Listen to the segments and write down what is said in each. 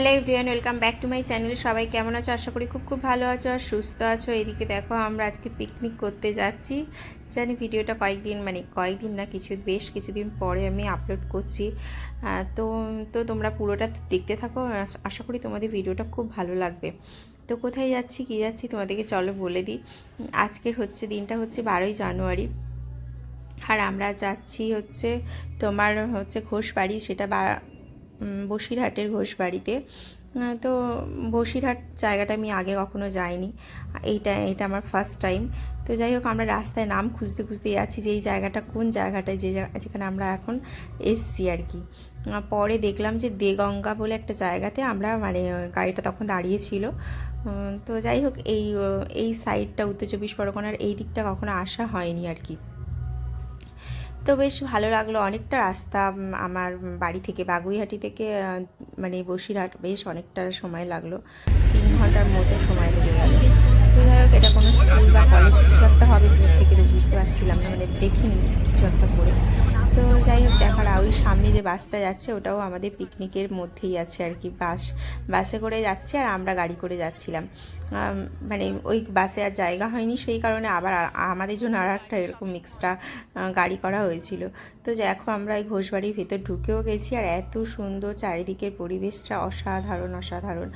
Hello everyone, welcome back to my channel. সবাই কেমন আছো? আশা করি খুব খুব ভালো আছো আর সুস্থ আছো। এদিকে দেখো আমরা আজকে পিকনিক করতে যাচ্ছি। জানি ভিডিওটা কয়েকদিন না, বেশ কিছুদিন পরে আমি আপলোড করছি। তো তো তোমরা পুরোটা দেখতে থাকো, আশা করি তোমাদের ভিডিওটা খুব ভালো লাগবে। তো কোথায় যাচ্ছি কী যাচ্ছি তোমাদেরকে চলো বলে দিই। আজকের দিনটা হচ্ছে 12ই জানুয়ারি, আর আমরা যাচ্ছি তোমার ঘোষবাড়ি, সেটা বসিরহাটের ঘোষবাড়িতে। তো বসিরহাট জায়গাটা আমি আগে কখনো যাইনি, এটা আমার ফার্স্ট টাইম। তো যাই হোক, আমরা রাস্তায় নাম খুঁজতে খুঁজতে যাচ্ছি যে এই জায়গাটা কোন জায়গাটায়, যেখানে আমরা এখন এসছি আর কি। পরে দেখলাম যে দেগঙ্গা বলে একটা জায়গাতে আমরা গাড়িটা তখন দাঁড়িয়েছিল। তো যাই হোক, এই সাইডটা উত্তর চব্বিশ পরগনার এই দিকটা কখনো আসা হয়নি আর কি। তো বেশ ভালো লাগলো। অনেকটা রাস্তা আমার বাড়ি থেকে, বাগুইহাটি থেকে বসিরহাট বেশ অনেকটা সময় লাগলো, 3 ঘন্টার মতো সময় লেগে গেল। তো যাই হোক, এটা কোনো স্কুল বা কলেজ কিছু একটা হবে, দূর থেকে তো বুঝতে পারছিলাম না, দেখিনি কিছু একটা করে। তো যাই হোক, দেখার ওই সামনে যে বাসটা যাচ্ছে ওটাও আমাদের পিকনিকের মধ্যেই আছে আর কি। বাসে করে যাচ্ছে আর আমরা গাড়ি করে যাচ্ছিলাম। ওই বাসে আর জায়গা হয়নি, সেই কারণে আবার আমাদের জন্য আর একটা এরকম এক্সট্রা গাড়ি করা হয়েছিল। তো দেখো, আমরা এই ঘোষবাড়ির ভেতর ঢুকেও গেছি, আর এত সুন্দর চারিদিকের পরিবেশটা, অসাধারণ অসাধারণ,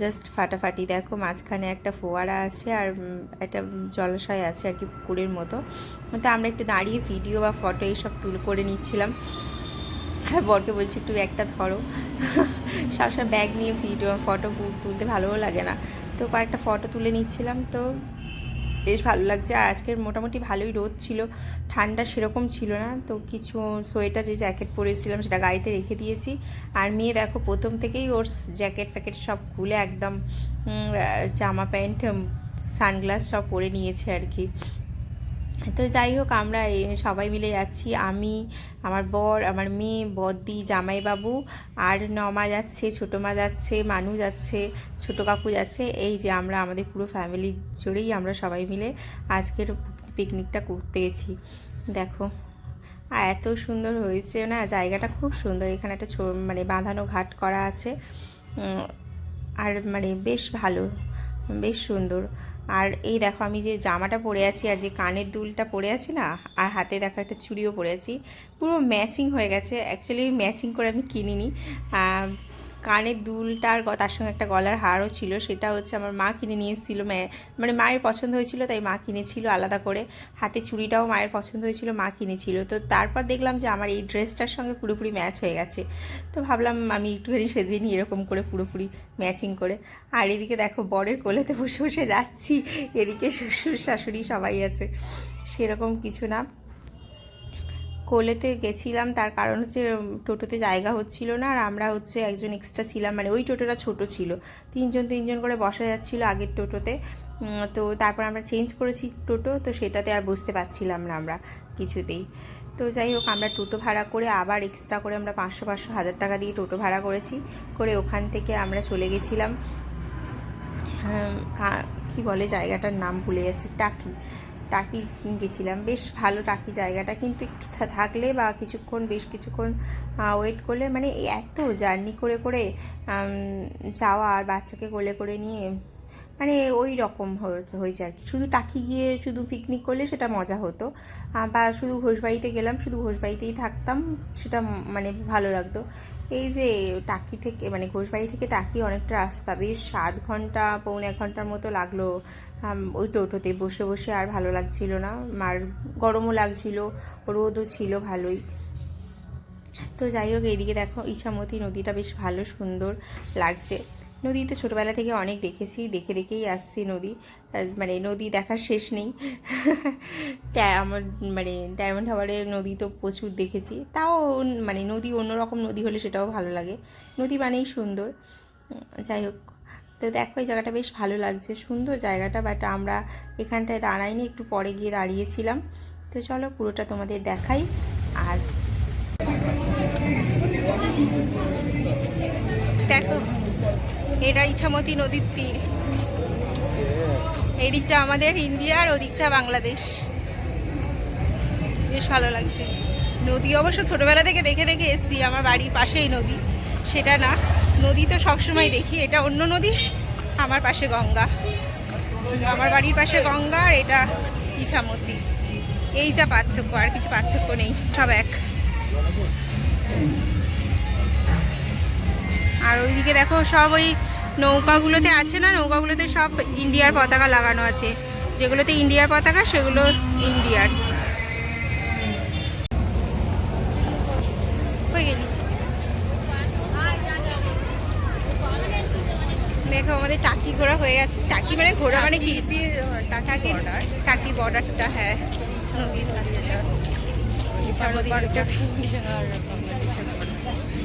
জাস্ট ফাটাফাটি। দেখো, মাঝখানে একটা ফোয়ারা আছে আর একটা জলাশয় আছে আর কি, পুকুরের মতো। তো আমরা একটু দাঁড়িয়ে ভিডিও বা ফটো এইসব করে নিচ্ছিলাম। হ্যাঁ, বরকে বলছি একটু ব্যাগটা ধরো, সবসময় ব্যাগ নিয়ে ফটো তুলতে ভালোও লাগে না। তো কয়েকটা ফটো তুলে নিচ্ছিলাম, তো বেশ ভালো লাগছে। আর আজকের মোটামুটি ভালোই রোদ ছিল, ঠান্ডা সেরকম ছিল না। তো কিছু সোয়েটার, যে জ্যাকেট পরেছিলাম সেটা গাড়িতে রেখে দিয়েছি। আর মেয়ে দেখো, প্রথম থেকেই ওর জ্যাকেট ফ্যাকেট সব খুলে একদম জামা প্যান্ট সানগ্লাস সব পরে নিয়েছে আর কি। তো যাই হোক, আমরা সবাই মিলে যাচ্ছি, আমি, আমার বর, আমার মেয়ে, বদ্দি, জামাইবাবু, আর নমা যাচ্ছে, ছোটো মা যাচ্ছে, মানু যাচ্ছে, ছোটো কাকু যাচ্ছে। এই যে আমরা আমাদের পুরো ফ্যামিলির জুড়েই আমরা সবাই মিলে আজকের পিকনিকটা করতে গেছি। দেখো, আর এত সুন্দর হয়েছে না, জায়গাটা খুব সুন্দর। এখানে একটা বাঁধানো ঘাট করা আছে, আর বেশ ভালো, বেশ সুন্দর। আর এই দেখো, আমি যে জামাটা পরে আছি আর যে কানের দুলটা পরে আছি না, আর হাতে দেখো একটা চুড়িও পরে আছি, পুরো ম্যাচিং হয়ে গেছে। অ্যাকচুয়ালি ম্যাচিং করে আমি কিনিনি, কানের দুলটা আর তার সঙ্গে একটা গলার হারও ছিল, সেটা আমার মা কিনে নিয়ে এসেছিলো। মায়ের পছন্দ হয়েছিল তাই মা কিনেছিল আলাদা করে। হাতে চুড়িটাও মায়ের পছন্দ হয়েছিল, মা কিনেছিল। তো তারপর দেখলাম যে আমার এই ড্রেসটার সঙ্গে পুরোপুরি ম্যাচ হয়ে গেছে। তো ভাবলাম আমি একটুখানি সেজে নিই এরকম করে, পুরোপুরি ম্যাচিং করে। আর এদিকে দেখো, বরের কোলেতে বসে বসে যাচ্ছি, এদিকে শ্বশুর শাশুড়ি সবাই আছে। সেরকম কিছু না, কোলেতে গেছিলাম, তার কারণ টোটোতে জায়গা হচ্ছিল না, আর আমরা একজন এক্সট্রা ছিলাম। ওই টোটোটা ছোট ছিল, তিনজন করে বসা যাচ্ছিলো আগের টোটোতে। তো তারপর আমরা চেঞ্জ করেছি টোটো, তো সেটাতে আর বসতে পারছিলাম না আমরা কিছুতেই। তো যাই হোক, আমরা টোটো ভাড়া করে আবার এক্সট্রা করে আমরা 500 1000 টাকা দিয়ে টোটো ভাড়া করেছি, করে ওখান থেকে আমরা চলে গেছিলাম, কি বলে জায়গাটার নাম ভুলে যাচ্ছি, টাকি গেছিলাম। বেশ ভালো টাকি জায়গাটা, কিন্তু একটু থাকলে বা বেশ কিছুক্ষণ ওয়েট করলে, এত জার্নি করে করে যাওয়া আর বাচ্চাকে কোলে করে নিয়ে, ওই রকম হয়েছে আর কি। শুধু টাকি গিয়ে শুধু পিকনিক করলে সেটা মজা হতো, বা শুধু ঘোষবাড়িতে গেলাম, শুধু ঘোষবাড়িতেই থাকতাম, সেটা ভালো লাগতো। এই যে টাকি থেকে ঘোষবাড়ি থেকে টাকি অনেকটা রাস্তা, বেশ 7 ঘন্টা 1.25 ঘন্টার মতো লাগলো ওই টোটোতে বসে বসে। আর ভালো লাগছিল না, আর গরমও লাগছিল, রোদও ছিল ভালোই। তো যাই হোক, এইদিকে দেখো ইছামতি নদীটা বেশ ভালো সুন্দর লাগছে। নদী তো ছোটোবেলা থেকে অনেক দেখেছি, দেখেই আসছি নদী, নদী দেখার শেষ নেই। আমার ডায়মন্ড হারবারের নদী তো প্রচুর দেখেছি, তাও নদী অন্যরকম নদী হলে সেটাও ভালো লাগে, নদী মানেই সুন্দর। যাই হোক, তো দেখো এই জায়গাটা বেশ ভালো লাগছে, সুন্দর জায়গাটা। বাট আমরা এখানটায় দাঁড়াইনি, একটু পরে গিয়ে দাঁড়িয়েছিলাম। তো চলো পুরোটা তোমাদের দেখাই। আর দেখো, এটা ইছামতি নদীর তীর, এই দিকটা আমাদের ইন্ডিয়া আর ওদিকটা বাংলাদেশ। বেশ ভালো লাগছে। নদী অবশ্য ছোটোবেলা থেকে দেখে এসছি, আমার বাড়ির পাশেই নদী, সেটা না, নদী তো সবসময় দেখি, এটা অন্য নদী, আমার পাশে গঙ্গা, আমার বাড়ির পাশে গঙ্গা, আর এটা ইছামতি। এই যা পার্থক্য, আর কিছু পার্থক্য নেই, সব এক। আর ওইদিকে দেখো সব ওই নৌকাগুলোতে আছে না, নৌকাগুলোতে সব ইন্ডিয়ার পতাকা লাগানো আছে, যেগুলোতে ইন্ডিয়ার পতাকা সেগুলো ইন্ডিয়ার। দেখো আমাদের টাকি ঘোরা হয়ে গেছে। টাকি মানে ঘোরা মানে কি, টাকি বর্ডারটা, হ্যাঁ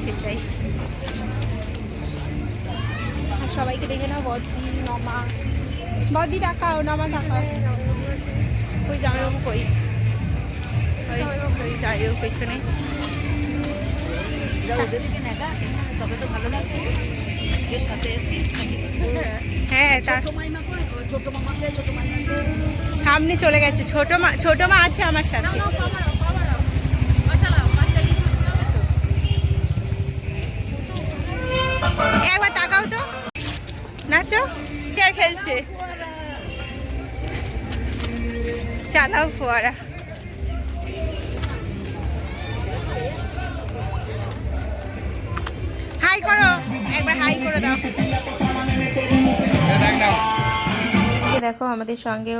সেটাই। সবাইকে দেখে নাও, বদ্দি নমা, বদ্দি তাকাও, নমা তাকাও। ওই জামাইবাবু কই, ওই জামাইবাবু পেছনে। তবে তো ভালো লাগবে এর সাথে এসেছি। হ্যাঁ, সামনে চলে গেছে ছোট মা আছে আমার সাথে। একবার তাকাও তো, নাচো, কে আর খেলছে, চালাও ফোয়ারা। হাই করো, একবার হাই করে দাও। দেখো আমাদের সঙ্গে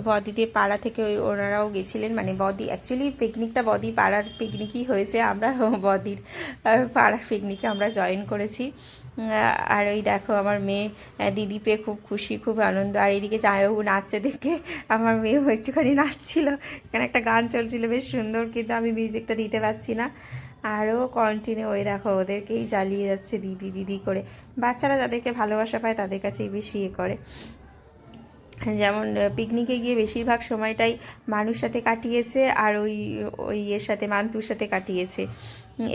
বদিদের পাড়া থেকে ওনারাও গেছিলেন, মানে বদি অ্যাকচুয়ালি পিকনিকটা বদি পাড়ার পিকনিকই হয়েছে, আমরা বদির পাড়ার পিকনিকে আমরা জয়েন করেছি। আর ওই দেখো আমার মেয়ে দিদি পেয়ে খুব খুশি, খুব আনন্দ। আর এদিকে জামাইবাবু নাচছে দেখে আমার মেয়েও একটুখানি নাচছিল, এখানে একটা গান চলছিল বেশ সুন্দর, কিন্তু আমি মিউজিকটা দিতে পারছি না। আরও কন্টিনিউ ওই দেখো ওদেরকেই জ্বালিয়ে যাচ্ছে দিদি দিদি করে। বাচ্চারা যাদেরকে ভালোবাসা পায় তাদের কাছেই বেশি করে। যেমন পিকনিকে গিয়ে বেশিরভাগ সময়টাই মানুষ সাথে কাটিয়েছে, আর ওই ওই এর সাথে মান্তুর সাথে কাটিয়েছে,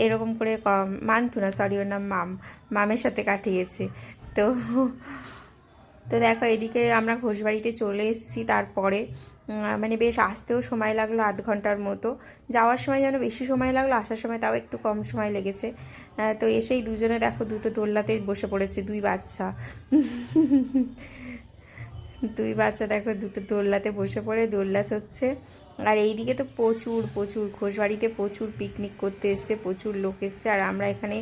এরকম করে মান্তু না, সরি ওর নাম মামের সাথে কাটিয়েছে। তো তো দেখো এদিকে আমরা ঘোষবাড়িতে চলে এসেছি। তারপরে মানে বেশ আসতেও সময় লাগলো আধ ঘন্টার মতো, যাওয়ার সময় যেন বেশি সময় লাগলো, আসার সময় তাও একটু কম সময় লেগেছে। তো এসেই দুজনে দেখো দুটো দোলনাতে বসে পড়েছে, দুই বাচ্চা দেখো দুটো দোলনাতে বসে পড়ে দোলনা চড়ছে। আর এইদিকে তো প্রচুর ঘোষবাড়িতে প্রচুর পিকনিক করতে এসছে, প্রচুর লোক এসছে। আর আমরা এখানে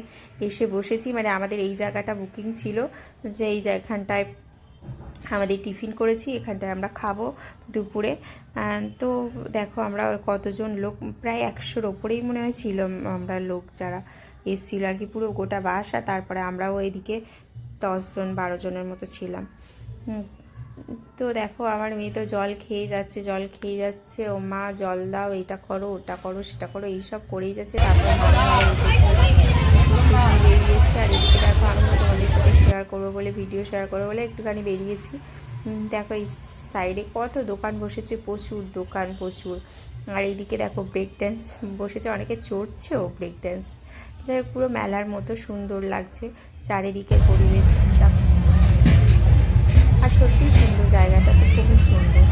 এসে বসেছি, মানে আমাদের এই জায়গাটা বুকিং ছিল যে এই এখানটায় আমাদের টিফিন করেছি, এখানটায় আমরা খাবো দুপুরে। তো দেখো আমরা কতজন লোক, প্রায় 100-র ওপরেই মনে হয় ছিল আমরা লোক যারা এসেছিলো আর কি, পুরো গোটা বাসা। তারপরে আমরাও এদিকে 10-12 জনের মতো ছিলাম। তো দেখো আমার মেয়ে তো জল খেয়ে যাচ্ছে, ও মা জল দাও, এটা করো ওটা করো সেটা করো, এইসব করেই যাচ্ছে। তারপরে বেরিয়েছে। আর এদিকে দেখো আমি তোমাদের সাথে ভিডিও শেয়ার করবো বলে একটুখানি বেরিয়েছি। দেখো এই সাইডে কত দোকান বসেছে, প্রচুর দোকান প্রচুর। আর এইদিকে দেখো ব্রেক ড্যান্স বসেছে, অনেকে চড়ছেও ব্রেক ড্যান্স। যাই হোক পুরো মেলার মতো সুন্দর লাগছে চারিদিকের পরিবেশটা, আর সত্যিই সুন্দর, জায়গাটা তো খুবই সুন্দর।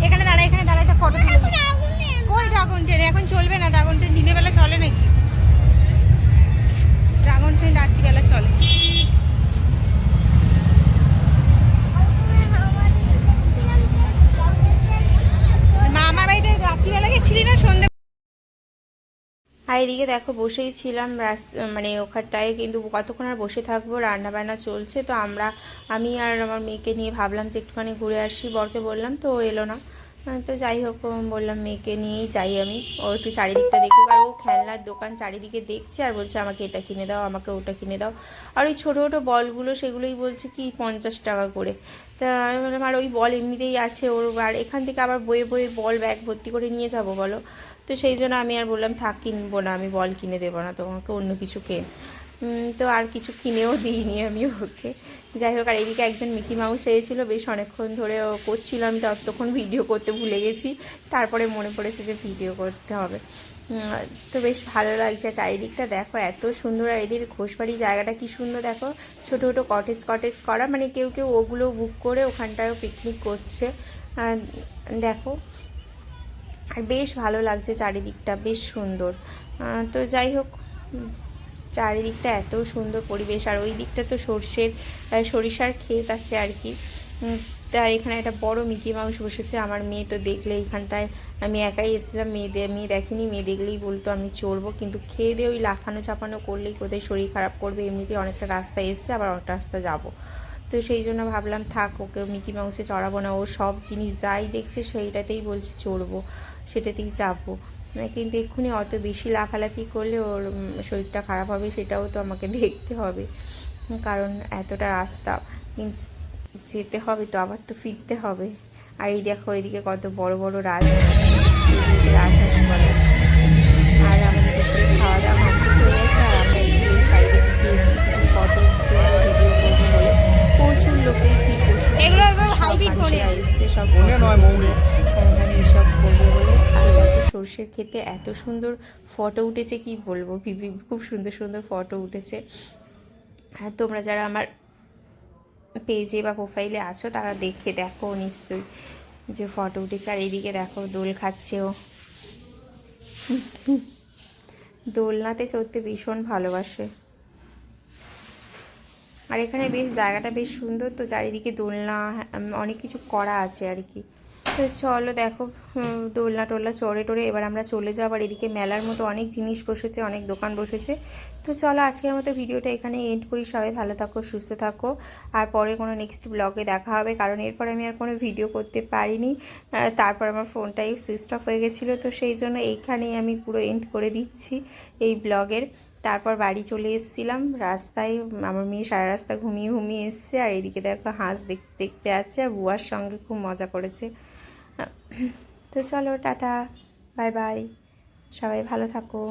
এখানে দাঁড়া একটা ফটো তুলে। কই ড্রাগন ট্রেন এখন চলবে না, ড্রাগন ট্রেন দিনের বেলা চলে নাকি? ড্রাগন ট্রেন রাত্রিবেলা চলে। মামার বাড়িতে রাত্রিবেলা গেছিলি না সন্ধ্যে? আর এদিকে দেখো বসেই ছিলাম মানে ওখানটায়, কিন্তু কতক্ষণ আর বসে থাকবো, রান্নাবান্না চলছে। তো আমি আর আমার মেয়েকে নিয়ে ভাবলাম যে একটুখানি ঘুরে আসি, বরকে বললাম তো ও এলো না। তো যাই হোক বললাম মেয়েকে নিয়েই যাই আমি, ও একটু চারিদিকটা দেখুক। আর ও খেলনার দোকান চারিদিকে দেখছে আর বলছে আমাকে এটা কিনে দাও, আমাকে ওটা কিনে দাও। আর ওই ছোটো ছোটো বলগুলো সেগুলোই বলছে কি 50 টাকা করে। তা আমি বললাম আর ওই বল এমনিতেই আছে ওর, আর এখান থেকে আবার বয়ে বল ব্যাগ ভর্তি করে নিয়ে যাবো বলো? তো সেই জন্য আমি আর বললাম থাক, কিনবো না, আমি বল কিনে দেবো না, তোমাকে অন্য কিছু কেন। তো আর কিছু কিনেও দিইনি আমি ওকে। যাই হোক আর এদিকে একজন মিকি মাউস এসেছিলো, বেশ অনেকক্ষণ ধরে ও করছিল, আমি ততক্ষণ ভিডিও করতে ভুলে গেছি। তারপরে মনে পড়েছে যে ভিডিও করতে হবে। তো বেশ ভালো লাগছে চারিদিকটা, দেখো এত সুন্দর। আর এদের ঘোষবাড়ি জায়গাটা কি সুন্দর, দেখো ছোটো ছোটো কটেজ করা, মানে কেউ ওগুলো বুক করে ওখানটায়ও পিকনিক করছে। দেখো আর বেশ ভালো লাগছে, চারিদিকটা বেশ সুন্দর। তো যাই হোক, চারিদিকটা এত সুন্দর পরিবেশ। আর ওই দিকটা তো সরিষার ক্ষেত আছে আর কি। তার এখানে একটা বড় মিকি মাউস বসেছে। আমার মেয়ে তো দেখলে এইখানটায়, আমি একাই এসেছিলাম, মেয়ে দেখেনি, মেয়ে দেখলেই বলতো আমি চড়বো, কিন্তু খেয়ে দিয়ে ওই লাফানো চাপানো করলেই কোথায় শরীর খারাপ করবে। এমনিতেই অনেকটা রাস্তা এসছে, আবার অনেকটা রাস্তা যাবো, তো সেই জন্য ভাবলাম থাক, ওকে মিকি মাউসে চড়াবো না। ও সব জিনিস যাই দেখছে সেইটাতেই বলছে চড়বো, সেটাতেই যাবো। কিন্তু এক্ষুনি অত বেশি লাফালাফি করলে ওর শরীরটা খারাপ হবে, সেটাও তো আমাকে দেখতে হবে, কারণ এতটা রাস্তা যেতে হবে, তো আবার তো ফিরতে হবে। আর এই দেখো এদিকে কত বড় বড় রাজহাঁস বলে। আর আমাদের দুপুরে খাওয়া দাওয়া কমপ্লিট হয়ে গেছে, আর আমরা একটু এই সাইডের দিকে এসেছি কিছু ফটো ভিডিও করবো বলে। প্রচুর লোকের ভিড়, মানুষেরা এসছে সব এখানে সব করবে বলে। আর দেখো সর্ষের ক্ষেতে এত সুন্দর ফটো উঠেছে, কি বলবো, খুব সুন্দর সুন্দর ফটো উঠেছে। আর তোমরা যারা আমার পেজে বা প্রোফাইলে আছো তারা দেখো নিশ্চয়ই যে ফটো উঠেছে। আর এইদিকে দেখো দোল খাচ্ছে ও, দোলনাতে চড়তে ভীষণ ভালোবাসে। আর এখানে বেশ জায়গাটা বেশ সুন্দর, তো চারিদিকে দোলনা অনেক কিছু করা আছে আর কি। তো চলো দেখো, দোলনা টোলনা চড়ে টোরে এবার আমরা চলে যাবো। আর এদিকে মেলার মতো অনেক জিনিস বসেছে, অনেক দোকান বসেছে। তো চলো আজকের মতো ভিডিওটা এখানে এন্ড করি। সবাই ভালো থাকো, সুস্থ থাকো, আর পরে কোনো নেক্সট ব্লগে দেখা হবে, কারণ এরপর আমি আর কোনো ভিডিও করতে পারিনি। তারপর আমার ফোনটাই সুইচ অফ হয়ে গেছিলো, তো সেই জন্য এইখানেই আমি পুরো এন্ড করে দিচ্ছি এই ব্লগের। তারপর বাড়ি চলে এসেছিলাম, রাস্তায় আমার মেয়ে সারা রাস্তা ঘুমিয়ে ঘুমিয়ে এসছে। আর এদিকে দেখো হাঁস দেখতে দেখতে আছে, আর বুয়ার সঙ্গে খুব মজা করেছে। তো চলো টাটা, বাই বাই, সবাই ভালো থাকো।